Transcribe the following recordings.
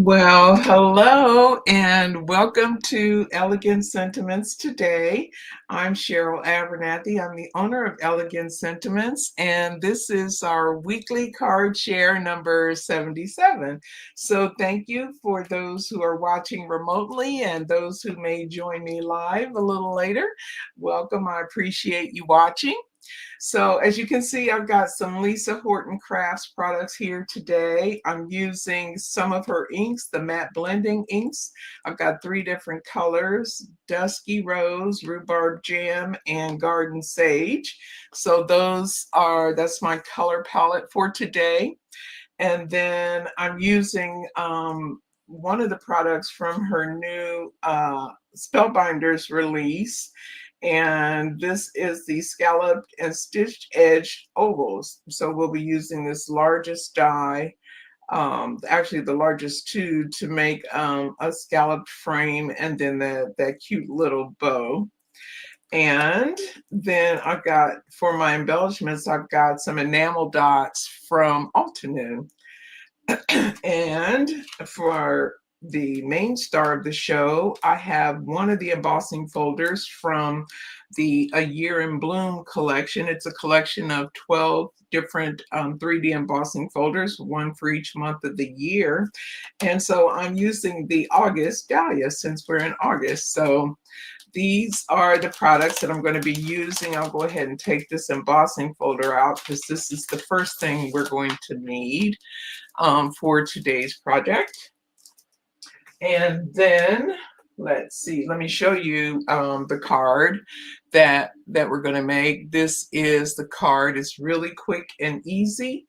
Well, hello and welcome to Elegant Sentiments today. I'm Sheryl Abernathy. I'm the owner of Elegant Sentiments, and this is our weekly card share number 77. So thank you for those who are watching remotely and those who may join me live a little later. Welcome. I appreciate you watching. So as you can see, I've got some Lisa Horton Crafts products here today. I'm using some of her inks, the matte blending inks. I've got 3 different colors: Dusky Rose, Rhubarb Jam, and Garden Sage. So that's my color palette for today. And then I'm using one of the products from her new Spellbinders release. And this is the Scalloped and Stitched Edge ovals. So we'll be using this largest die, actually the largest 2, to make a scalloped frame, and then that cute little bow. And then I've got, for my embellishments, I've got some enamel dots from Altenew. And for the main star of the show, I have one of the embossing folders from the A Year in Bloom collection. It's a collection of 12 different 3D embossing folders, one for each month of the year. And so I'm using the August Dahlia since we're in August. So these are the products that I'm going to be using. I'll go ahead and take this embossing folder out because this is the first thing we're going to need for today's project. And then let's see, let me show you the card that we're going to make. This is the card. It's really quick and easy,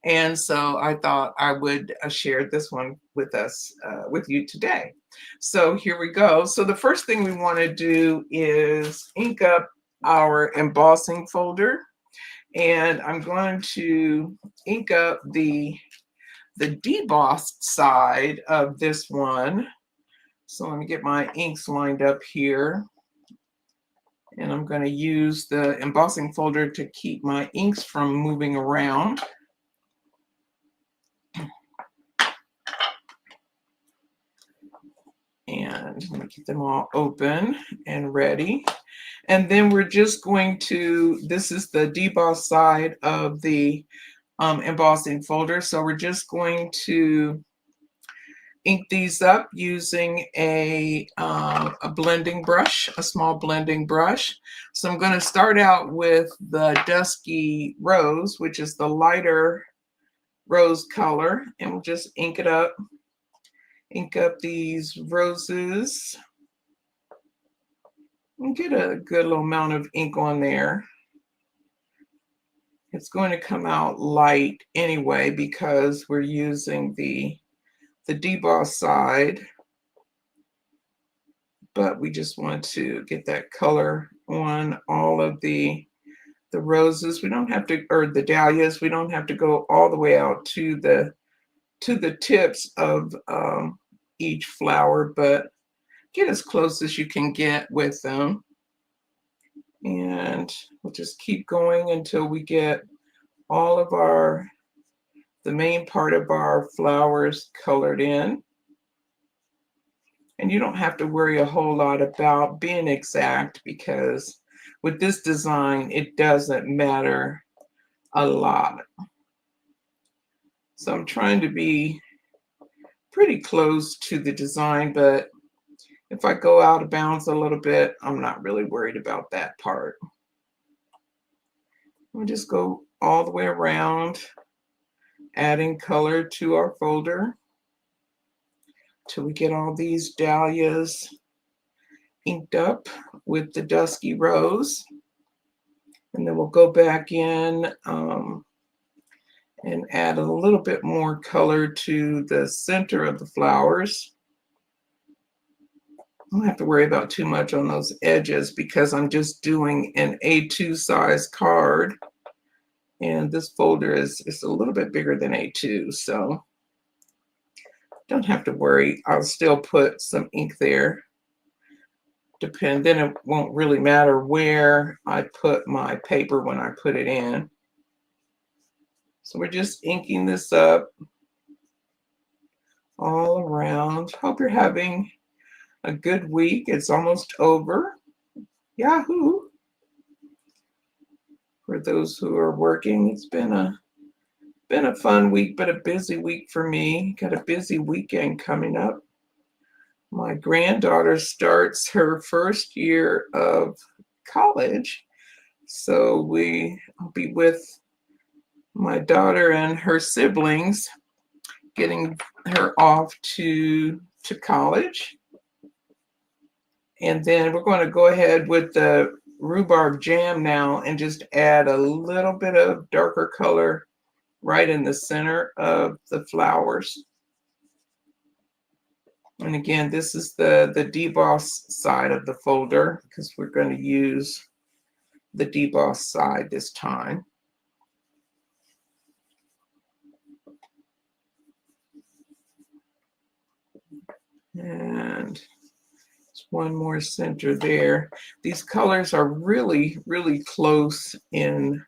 and so I thought I would share this one with you today. So here we go. So the first thing we want to do is ink up our embossing folder, and I'm going to ink up the debossed side of this one. So let me get my inks lined up here. And I'm going to use the embossing folder to keep my inks from moving around. And let me get them all open and ready. And then we're just going to, this is the debossed side of the embossing folder. So we're just going to ink these up using a blending brush, a small blending brush. So I'm going to start out with the Dusky Rose, which is the lighter rose color, and we'll just ink it up. Ink up these roses and get a good little amount of ink on there. It's going to come out light anyway because we're using the deboss side, but we just want to get that color on all of the roses. We don't have to, or the dahlias, we don't have to go all the way out to the tips of each flower, but get as close as you can get with them. And we'll just keep going until we get all of the main part of our flowers colored in. And you don't have to worry a whole lot about being exact, because with this design, it doesn't matter a lot. So I'm trying to be pretty close to the design, but if I go out of bounds a little bit, I'm not really worried about that part. We'll just go all the way around, adding color to our folder till we get all these dahlias inked up with the Dusky Rose. And then we'll go back in and add a little bit more color to the center of the flowers. I don't have to worry about too much on those edges because I'm just doing an A2 size card. And this folder is a little bit bigger than A2, so don't have to worry. I'll still put some ink there. Then it won't really matter where I put my paper when I put it in. So we're just inking this up all around. Hope you're having a good week. It's almost over. Yahoo! For those who are working, it's been a fun week, but a busy week for me. Got a busy weekend coming up. My granddaughter starts her first year of college, so I'll be with my daughter and her siblings, getting her off to college. And then we're going to go ahead with the rhubarb jam now and just add a little bit of darker color right in the center of the flowers. And again, this is the deboss side of the folder because we're going to use the deboss side this time. And one more center there. These colors are really, really close in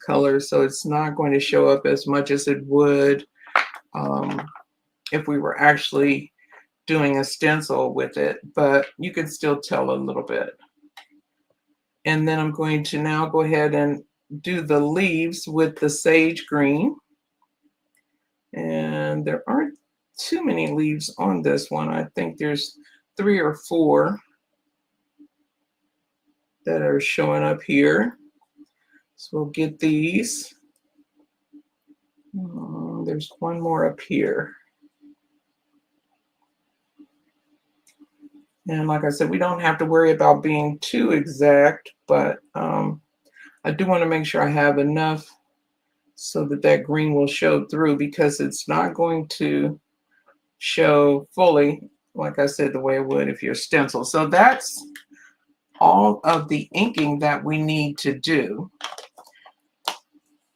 color, so it's not going to show up as much as it would if we were actually doing a stencil with it, but you can still tell a little bit. And then I'm going to now go ahead and do the leaves with the sage green. And there aren't too many leaves on this one. I think there's 3 or 4 that are showing up here. So we'll get these. There's one more up here. And like I said, we don't have to worry about being too exact, but I do want to make sure I have enough so that that green will show through, because it's not going to show fully, like I said, the way it would if you're stencil. So that's all of the inking that we need to do.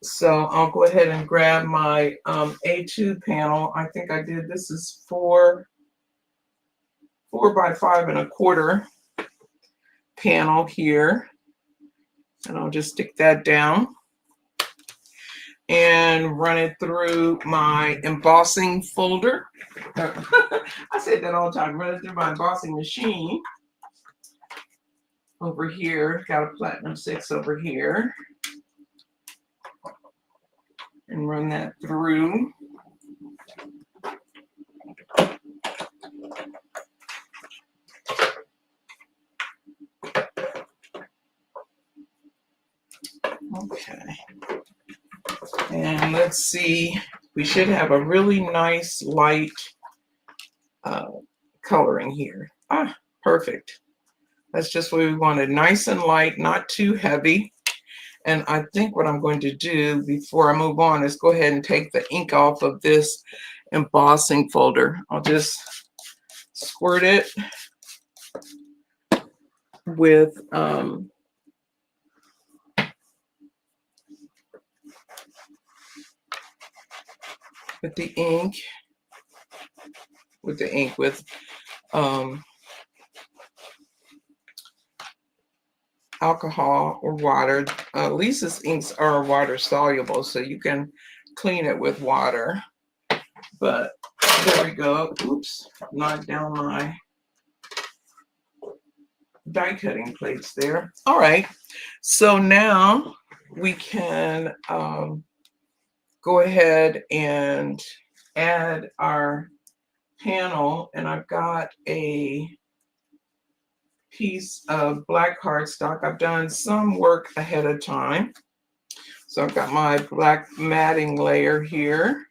So I'll go ahead and grab my A2 panel. I think I did, this is 4 by 5¼ panel here. And I'll just stick that down and run it through my embossing folder. I said that all the time, run it through my embossing machine. Over here, got a Platinum 6 over here. And run that through. Okay. And let's see, we should have a really nice light coloring here. Perfect. That's just what we wanted, nice and light, not too heavy. And I think what I'm going to do before I move on is go ahead and take the ink off of this embossing folder. I'll just squirt it with the ink, with alcohol or water. Lisa's inks are water soluble, so you can clean it with water. But there we go. Oops, knocked down my die cutting plates there. All right, so now we can go ahead and add our panel, and I've got a piece of black cardstock. I've done some work ahead of time. So I've got my black matting layer here,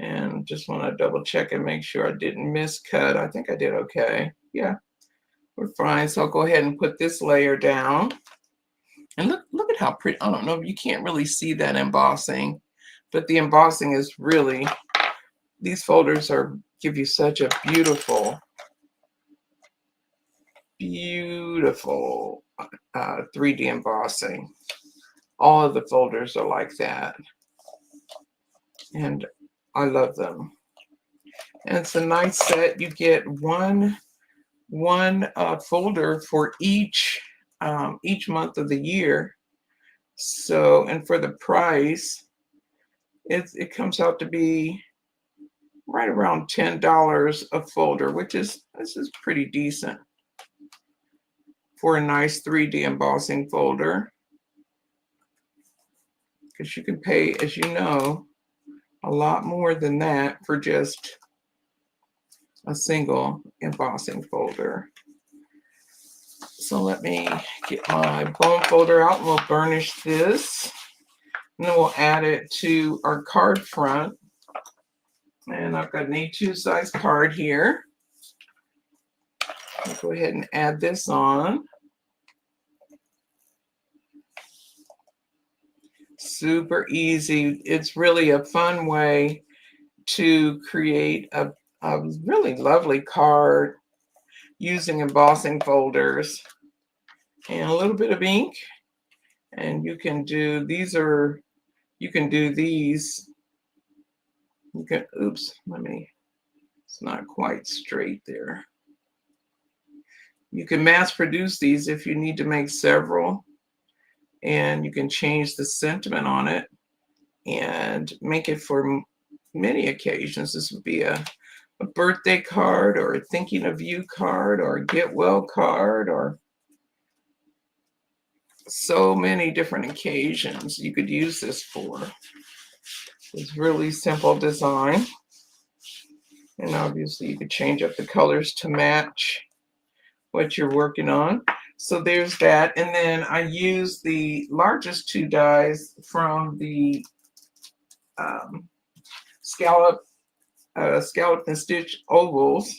and just want to double check and make sure I didn't miscut. I think I did okay. Yeah, we're fine. So I'll go ahead and put this layer down. And look at how pretty. I don't know if you can't really see that embossing, but the embossing is really, these folders give you such a beautiful 3D embossing. All of the folders are like that, and I love them. And it's a nice set. You get one folder for each month of the year. So, and for the price, it comes out to be right around $10 a folder, this is pretty decent for a nice 3D embossing folder, because you can pay, as you know, a lot more than that for just a single embossing folder. So let me get my bone folder out and we'll burnish this. And then we'll add it to our card front. And I've got an A2 size card here. I'll go ahead and add this on. Super easy. It's really a fun way to create a really lovely card using embossing folders and a little bit of ink. And you can do these, oops, it's not quite straight there. You can mass produce these if you need to make several, and you can change the sentiment on it and make it for many occasions. This would be a birthday card or a thinking of you card or a get well card, or so many different occasions you could use this for. It's really simple design, and obviously you could change up the colors to match what you're working on. So there's that. And then I use the largest 2 dies from the Scalloped and Stitch ovals,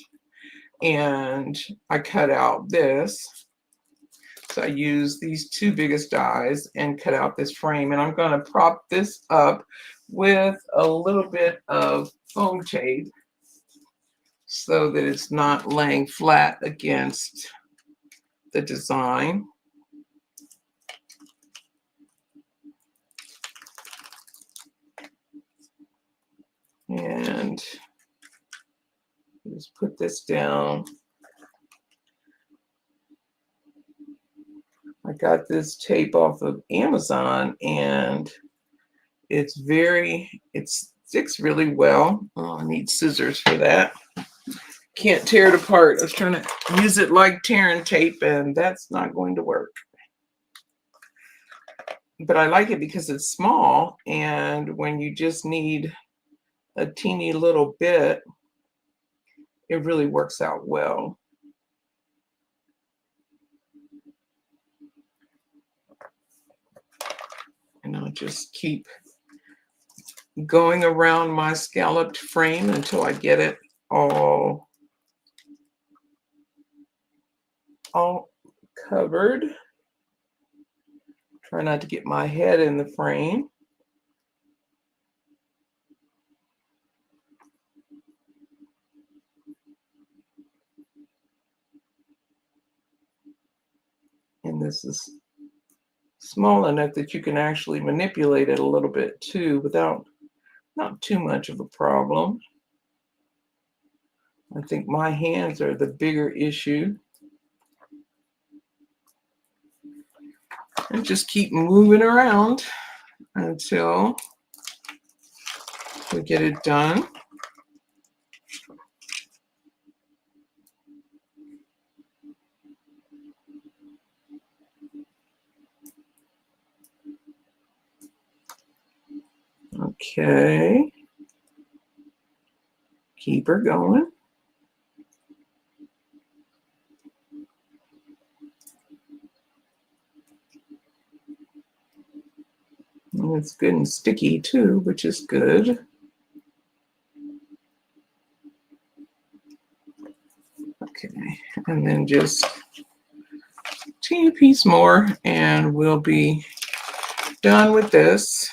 and I cut out this. So I use these 2 biggest dies and cut out this frame, and I'm going to prop this up with a little bit of foam tape so that it's not laying flat against the design. And just put this down. I got this tape off of Amazon, and it sticks really well. Oh, I need scissors for that. Can't tear it apart. I was trying to use it like tearing tape, and that's not going to work. But I like it because it's small, and when you just need a teeny little bit, it really works out well. And I'll just keep going around my scalloped frame until I get it all covered. Try not to get my head in the frame. And this is small enough that you can actually manipulate it a little bit too without not too much of a problem. I think my hands are the bigger issue. And just keep moving around until we get it done. Okay. Keep her going. And it's good and sticky too, which is good. Okay, and then just a teeny piece more and we'll be done with this.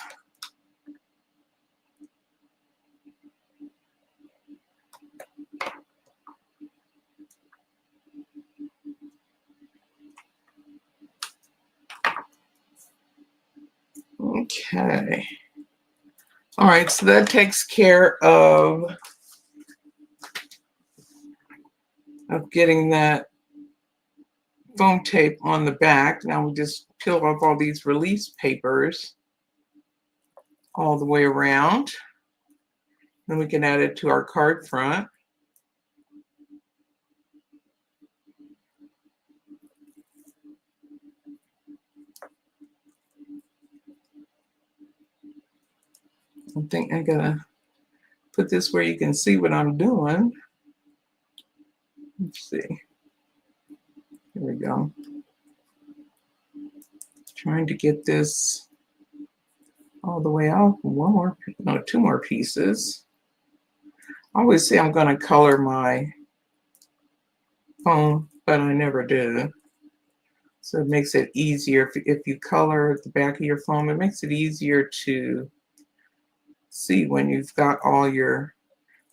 Okay. All right, so that takes care of getting that foam tape on the back. Now we just peel off all these release papers all the way around. Then we can add it to our card front. I think I gotta put this where you can see what I'm doing. Let's see. Here we go. Trying to get this all the way out. One more, no, two more pieces. I always say I'm going to color my foam, but I never do. So it makes it easier. If you color the back of your foam, it makes it easier to see when you've got all your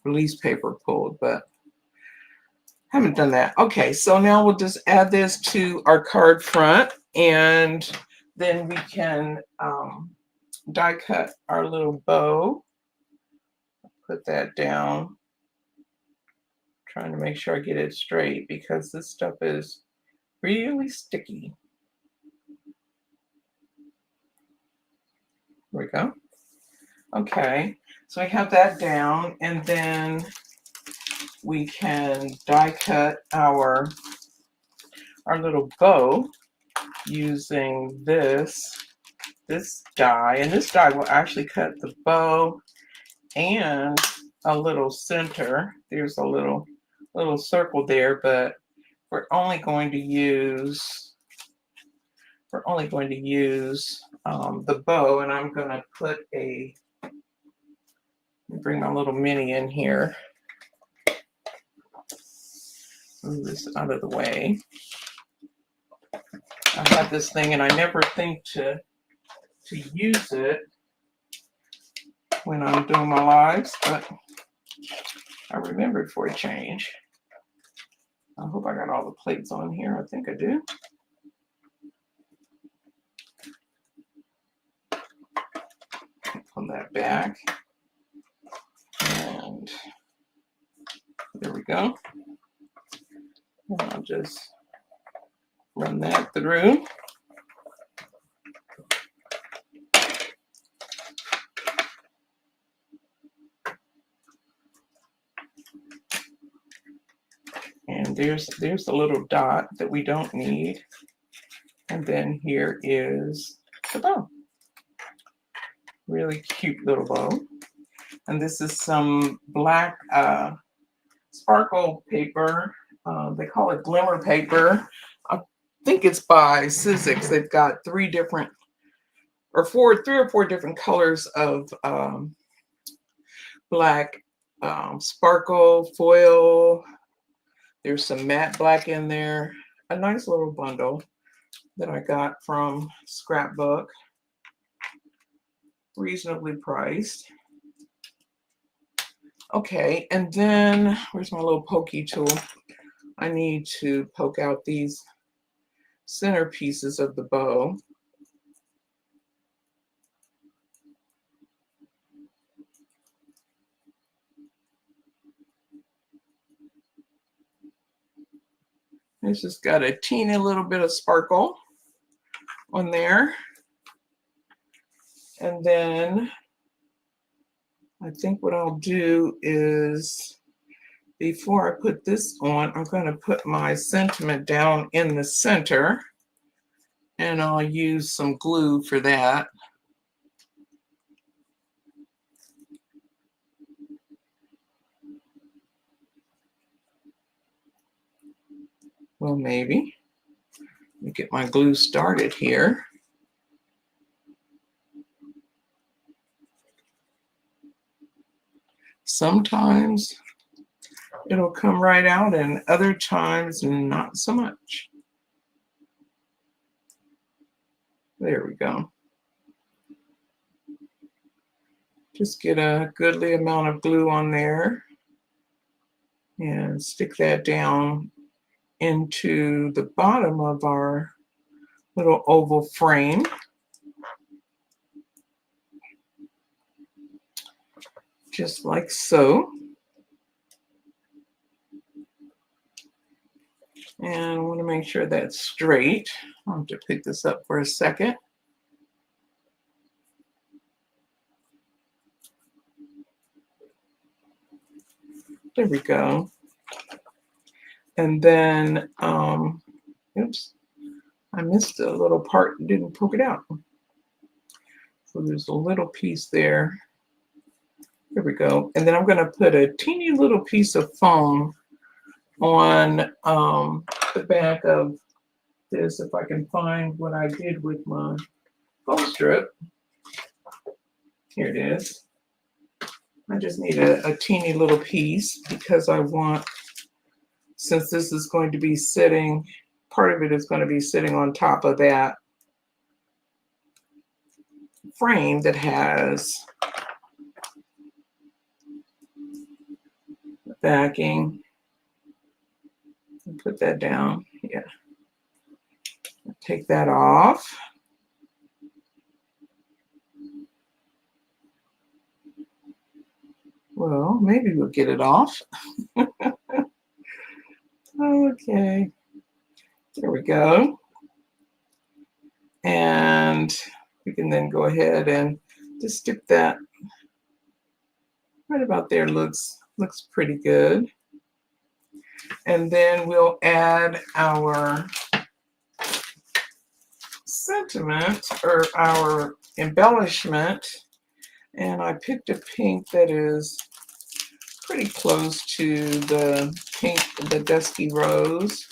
release paper pulled, but haven't done that. Okay, so now we'll just add this to our card front, and then we can die cut our little bow. Put that down. Trying to make sure I get it straight because this stuff is really sticky. There we go. Okay, so I have that down, and then we can die cut our little bow using this die, and this die will actually cut the bow and a little center. There's a little circle there, but we're only going to use the bow, and I'm going to put bring my little mini in here. Move this out of the way. I have this thing, and I never think to use it when I'm doing my lives, but I remembered for a change. I hope I got all the plates on here. I think I do. Pull that back. And there we go. And I'll just run that through. And there's a little dot that we don't need. And then here is the bow. Really cute little bow. And this is some black sparkle paper. They call it glimmer paper. I think it's by Sizzix. They've got three or four different colors of black sparkle foil. There's some matte black in there. A nice little bundle that I got from Scrapbook. Reasonably priced. Okay, and then where's my little pokey tool? I need to poke out these center pieces of the bow. It's just got a teeny little bit of sparkle on there. And then I think what I'll do is, before I put this on, I'm going to put my sentiment down in the center, and I'll use some glue for that. Well, maybe. Let me get my glue started here. Sometimes it'll come right out, and other times not so much. There we go. Just get a goodly amount of glue on there and stick that down into the bottom of our little oval frame. Just like so. And I want to make sure that's straight. I'll have to pick this up for a second. There we go. And then, oops, I missed a little part and didn't poke it out. So there's a little piece there. There we go. And then I'm going to put a teeny little piece of foam on the back of this, if I can find what I did with my foam strip. Here it is. I just need a teeny little piece because I want, since this is going to be sitting, part of it is going to be sitting on top of that frame that has the backing. Put that down. Yeah. Take that off. Well, maybe we'll get it off. Okay. There we go. And we can then go ahead and just stick that right about there. Looks pretty good. And then we'll add our sentiment or our embellishment. And I picked a pink that is pretty close to the pink, the Dusky Rose.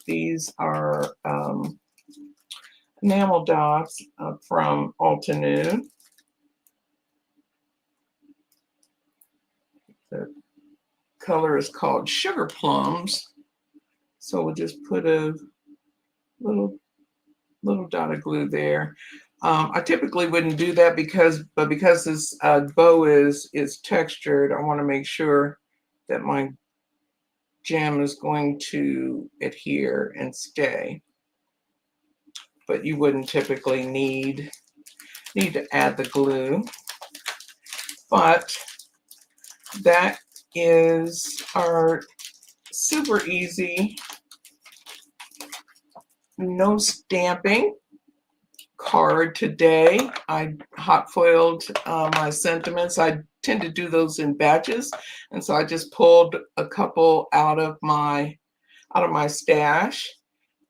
These are enamel dots from Altenew. The color is called Sugar Plums. So we'll just put a little dot of glue there. I typically wouldn't do that because this bow is textured, I want to make sure that my gem is going to adhere and stay. But you wouldn't typically need to add the glue. But that is our super easy, no stamping card today. I hot foiled my sentiments. I tend to do those in batches, and so I just pulled a couple out of my stash,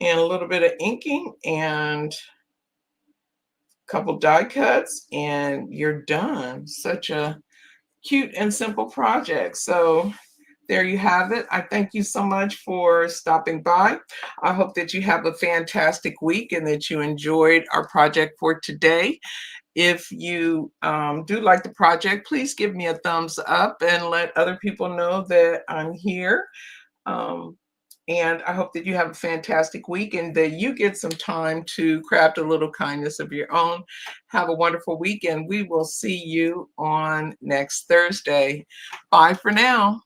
and a little bit of inking and a couple die cuts, and you're done. Such a cute and simple project. So there you have it. I thank you so much for stopping by. I hope that you have a fantastic week and that you enjoyed our project for today. If you do like the project, please give me a thumbs up and let other people know that I'm here. And I hope that you have a fantastic week and that you get some time to craft a little kindness of your own. Have a wonderful week, and we will see you on next Thursday. Bye for now.